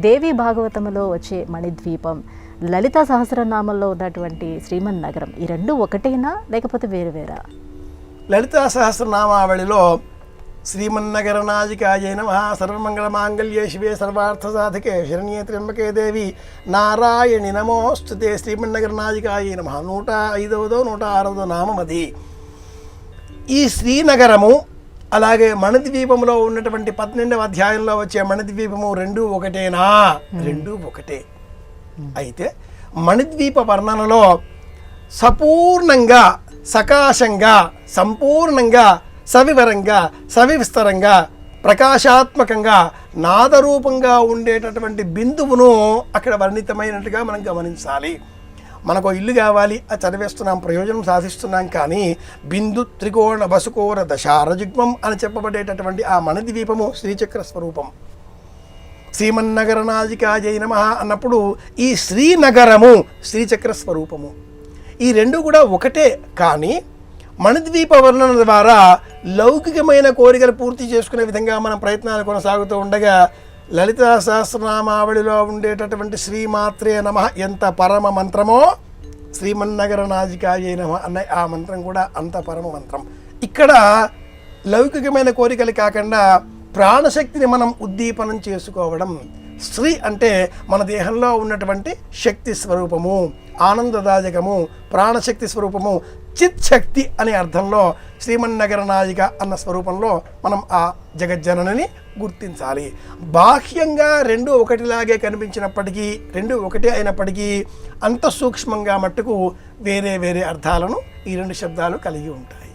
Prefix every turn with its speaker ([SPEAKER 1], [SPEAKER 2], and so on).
[SPEAKER 1] దేవి భాగవతములో వచ్చే మణిద్వీపం, లలితా సహస్రనామంలో ఉన్నటువంటి శ్రీమన్నగరం, ఈ రెండు ఒకటేనా లేకపోతే వేరు వేరా?
[SPEAKER 2] లలితా సహస్రనామావళిలో శ్రీమన్నగరనాజికాయై నమః, సర్వమంగళమాంగళ్యే శివే సర్వార్థసాధకే శరణ్యే త్ర్యంబకే దేవి నారాయణి నమోస్తుతే. శ్రీమన్నగరనాజికాయై నమః 105వ 106వ నామం అది. ఈ శ్రీనగరము అలాగే మణిద్వీపంలో ఉన్నటువంటి 12వ అధ్యాయంలో వచ్చే మణిద్వీపము రెండూ ఒకటేనా? రెండూ ఒకటే. అయితే మణిద్వీప వర్ణనలో సపూర్ణంగా, సకాశంగా, సంపూర్ణంగా, సవివరంగా, సవివిస్తరంగా, ప్రకాశాత్మకంగా, నాదరూపంగా ఉండేటటువంటి బిందువును అక్కడ వర్ణితమైనట్టుగా మనం గమనించాలి. మనకు ఇల్లు కావాలి, అది చదివేస్తున్నాం, ప్రయోజనం సాధిస్తున్నాం, కానీ బిందు త్రికోణ వసుకోర దశారజుగ్మం అని చెప్పబడేటటువంటి ఆ మణిద్వీపము శ్రీచక్ర స్వరూపం. శ్రీమన్నగరనాజికాయై నమః అన్నప్పుడు ఈ శ్రీనగరము శ్రీచక్ర స్వరూపము. ఈ రెండు కూడా ఒకటే. కానీ మణిద్వీప వర్ణన ద్వారా లౌకికమైన కోరికలు పూర్తి చేసుకునే విధంగా మనం ప్రయత్నాలు కొనసాగుతూ ఉండగా, లలితా సహస్రనామావళిలో ఉండేటటువంటి శ్రీమాత్రే నమః ఎంత పరమ మంత్రమో, శ్రీమన్నగరనాజికాయై నమః అన్న ఆ మంత్రం కూడా అంత పరమ మంత్రం. ఇక్కడ లౌకికమైన కోరికలు కాకుండా ప్రాణశక్తిని మనం ఉద్దీపనం చేసుకోవడం. శ్రీ అంటే మన దేహంలో ఉన్నటువంటి శక్తి స్వరూపము, ఆనందదాయకము, ప్రాణశక్తి స్వరూపము, చిత్ శక్తి అనే అర్థంలో శ్రీమన్నగరనాయిక అన్న స్వరూపంలో మనం ఆ జగజ్జనని గుర్తించాలి. బాహ్యంగా రెండు ఒకటిలాగే కనిపించినప్పటికీ, రెండు ఒకటే అయినప్పటికీ అంత సూక్ష్మంగా మట్టుకు వేరే వేరే అర్థాలను ఈ రెండు శబ్దాలు కలిగి ఉంటాయి.